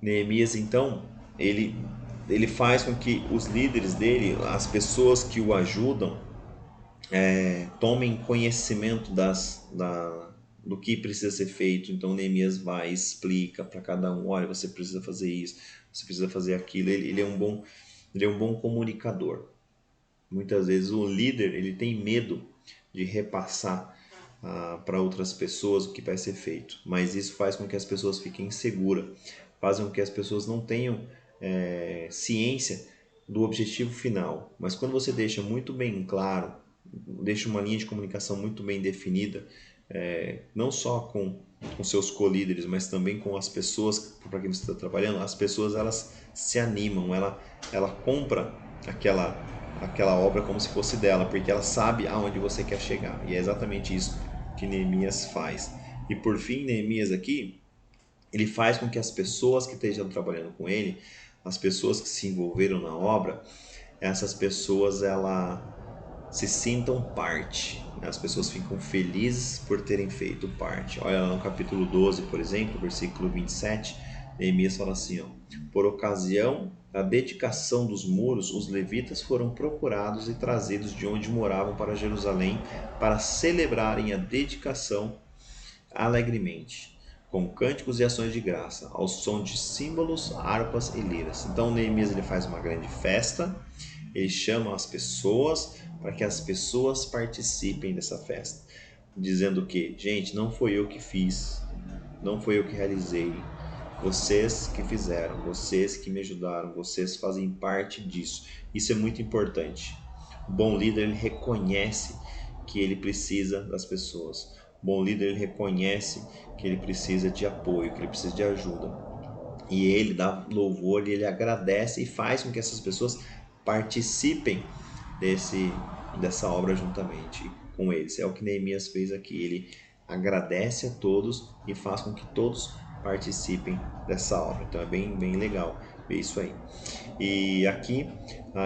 Neemias, então, ele faz com que os líderes dele, as pessoas que o ajudam, tomem conhecimento do que precisa ser feito. Então Neemias vai, explica para cada um: olha, você precisa fazer isso, você precisa fazer aquilo. Ele é um bom comunicador. Muitas vezes o líder ele tem medo de repassar para outras pessoas o que vai ser feito, mas isso faz com que as pessoas fiquem inseguras, faz com que as pessoas não tenham ciência do objetivo final. Mas quando você deixa muito bem claro, deixa uma linha de comunicação muito bem definida, não só com seus co-líderes, mas também com as pessoas para quem você está trabalhando, as pessoas elas se animam, ela compra aquela obra como se fosse dela, porque ela sabe aonde você quer chegar. E é exatamente isso que Neemias faz. E por fim, Neemias aqui, ele faz com que as pessoas que estejam trabalhando com ele, as pessoas que se envolveram na obra, essas pessoas se sintam parte. As pessoas ficam felizes por terem feito parte. Olha lá no capítulo 12, por exemplo, versículo 27, Neemias fala assim: ó, por ocasião da dedicação dos muros, os levitas foram procurados e trazidos de onde moravam para Jerusalém para celebrarem a dedicação alegremente, com cânticos e ações de graça, ao som de símbolos, harpas e liras. Então Neemias ele faz uma grande festa, ele chama as pessoas para que as pessoas participem dessa festa, dizendo que, gente, não foi eu que fiz, não foi eu que realizei, vocês que fizeram, vocês que me ajudaram, vocês fazem parte disso. Isso é muito importante. O bom líder ele reconhece que ele precisa das pessoas. O bom líder ele reconhece que ele precisa de apoio, que ele precisa de ajuda. E ele dá louvor, e ele agradece e faz com que essas pessoas participem dessa obra juntamente com eles. É o que Neemias fez aqui. Ele agradece a todos e faz com que todos participem dessa obra. Então é bem legal ver isso aí. E aqui,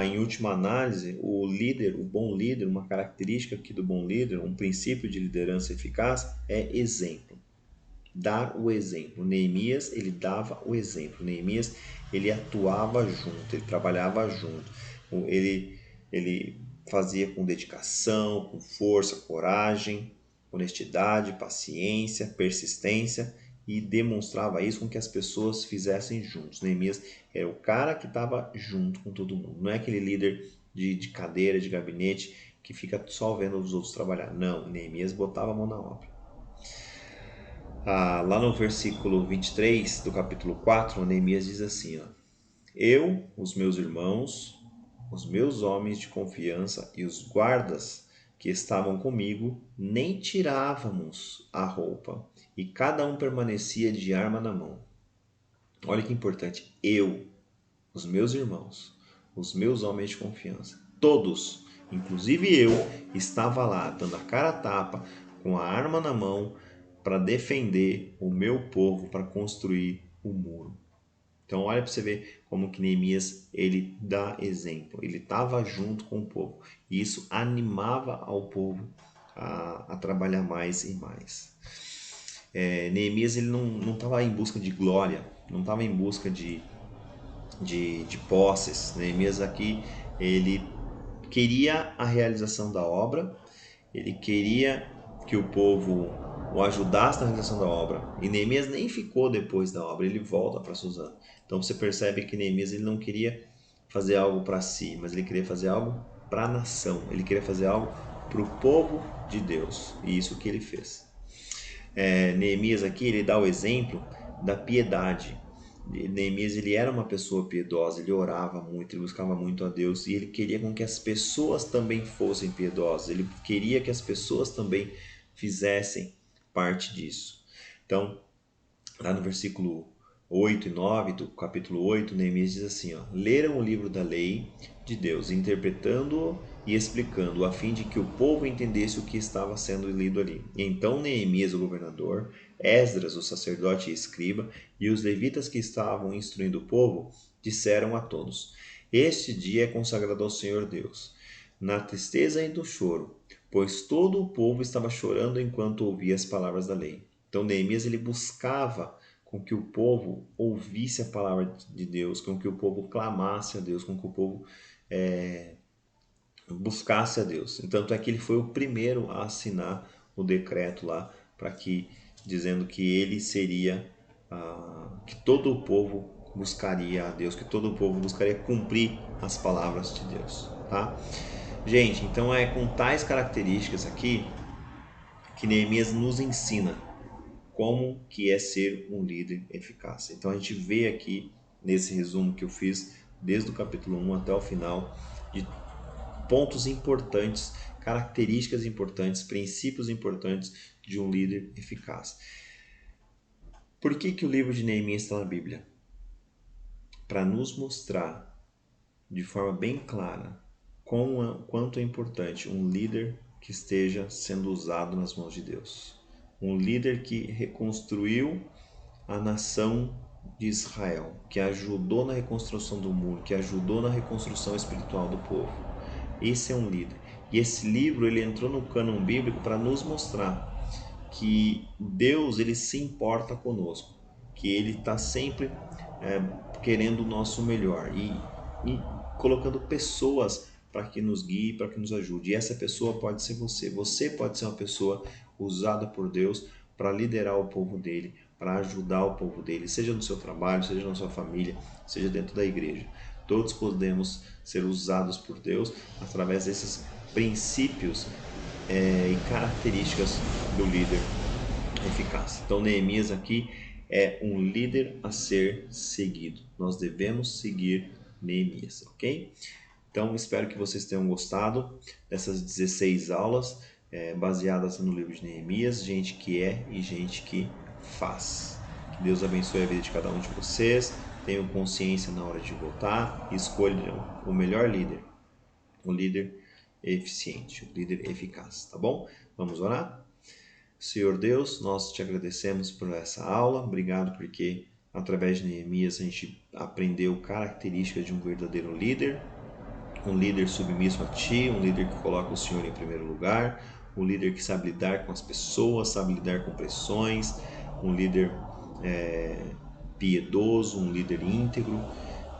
em última análise, o líder, o bom líder, uma característica aqui do bom líder, um princípio de liderança eficaz é exemplo. Dar o exemplo. Neemias, ele dava o exemplo. Neemias, ele atuava junto, ele trabalhava junto. Ele fazia com dedicação, com força, coragem, honestidade, paciência, persistência, e demonstrava isso com que as pessoas fizessem juntos. Neemias era o cara que estava junto com todo mundo. Não é aquele líder de cadeira, de gabinete, que fica só vendo os outros trabalhar. Não, Neemias botava a mão na obra. Lá no versículo 23 do capítulo 4, Neemias diz assim, ó, eu, os meus irmãos, os meus homens de confiança e os guardas que estavam comigo, nem tirávamos a roupa, e cada um permanecia de arma na mão. Olha que importante, eu, os meus irmãos, os meus homens de confiança, todos, inclusive eu, estava lá dando a cara a tapa, com a arma na mão, para defender o meu povo, para construir o muro. Então olha para você ver como que Neemias ele dá exemplo. Ele estava junto com o povo e isso animava ao povo a trabalhar mais e mais. Neemias ele não estava em busca de glória, não estava em busca de posses. Neemias aqui ele queria a realização da obra, ele queria que o povo o ajudasse na realização da obra. E Neemias nem ficou depois da obra, ele volta para Suzano. Então você percebe que Neemias ele não queria fazer algo para si, mas ele queria fazer algo para a nação, ele queria fazer algo para o povo de Deus. E isso que ele fez. Neemias aqui ele dá o exemplo da piedade. Neemias ele era uma pessoa piedosa, ele orava muito, ele buscava muito a Deus e ele queria com que as pessoas também fossem piedosas, ele queria que as pessoas também fizessem parte disso. Então, lá no versículo 8 e 9 do capítulo 8, Neemias diz assim, ó, leram o livro da lei de Deus, interpretando-o e explicando, a fim de que o povo entendesse o que estava sendo lido ali. E então Neemias, o governador, Esdras, o sacerdote e escriba, e os levitas que estavam instruindo o povo, disseram a todos, este dia é consagrado ao Senhor Deus, na tristeza e no choro, pois todo o povo estava chorando enquanto ouvia as palavras da lei. Então Neemias ele buscava com que o povo ouvisse a palavra de Deus, com que o povo clamasse a Deus, com que o povo buscasse a Deus. Tanto é que ele foi o primeiro a assinar o decreto lá, para que dizendo que ele seria que todo o povo buscaria a Deus, que todo o povo buscaria cumprir as palavras de Deus, tá? Gente, então é com tais características aqui que Neemias nos ensina como que é ser um líder eficaz. Então a gente vê aqui nesse resumo que eu fiz desde o capítulo 1 até o final de pontos importantes, características importantes, princípios importantes de um líder eficaz. Por que o livro de Neemias está na Bíblia? Para nos mostrar de forma bem clara quanto é importante um líder que esteja sendo usado nas mãos de Deus. Um líder que reconstruiu a nação de Israel, que ajudou na reconstrução do muro, que ajudou na reconstrução espiritual do povo. Esse é um líder. E esse livro ele entrou no cânon bíblico para nos mostrar que Deus ele se importa conosco, que Ele está sempre querendo o nosso melhor e colocando pessoas para que nos guie, para que nos ajude. E essa pessoa pode ser você. Você pode ser uma pessoa usada por Deus para liderar o povo dele, para ajudar o povo dele, seja no seu trabalho, seja na sua família, seja dentro da igreja. Todos podemos ser usados por Deus através desses princípios e características do líder eficaz. Então Neemias aqui é um líder a ser seguido. Nós devemos seguir Neemias, ok? Então espero que vocês tenham gostado dessas 16 aulas baseadas no livro de Neemias, gente que é e gente que faz. Que Deus abençoe a vida de cada um de vocês, tenham consciência na hora de votar e escolham o melhor líder, o líder eficiente, o líder eficaz, tá bom? Vamos orar? Senhor Deus, nós te agradecemos por essa aula, obrigado porque através de Neemias a gente aprendeu características de um verdadeiro líder, um líder submisso a ti, um líder que coloca o Senhor em primeiro lugar, um líder que sabe lidar com as pessoas, sabe lidar com pressões, um líder piedoso, um líder íntegro,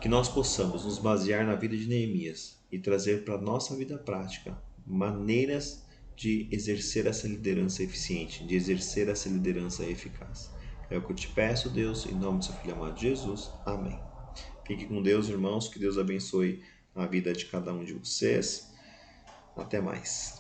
que nós possamos nos basear na vida de Neemias e trazer para a nossa vida prática maneiras de exercer essa liderança eficiente, de exercer essa liderança eficaz. É o que eu te peço, Deus, em nome do seu Filho amado Jesus. Amém. Fique com Deus, irmãos, que Deus abençoe a vida de cada um de vocês. Até mais.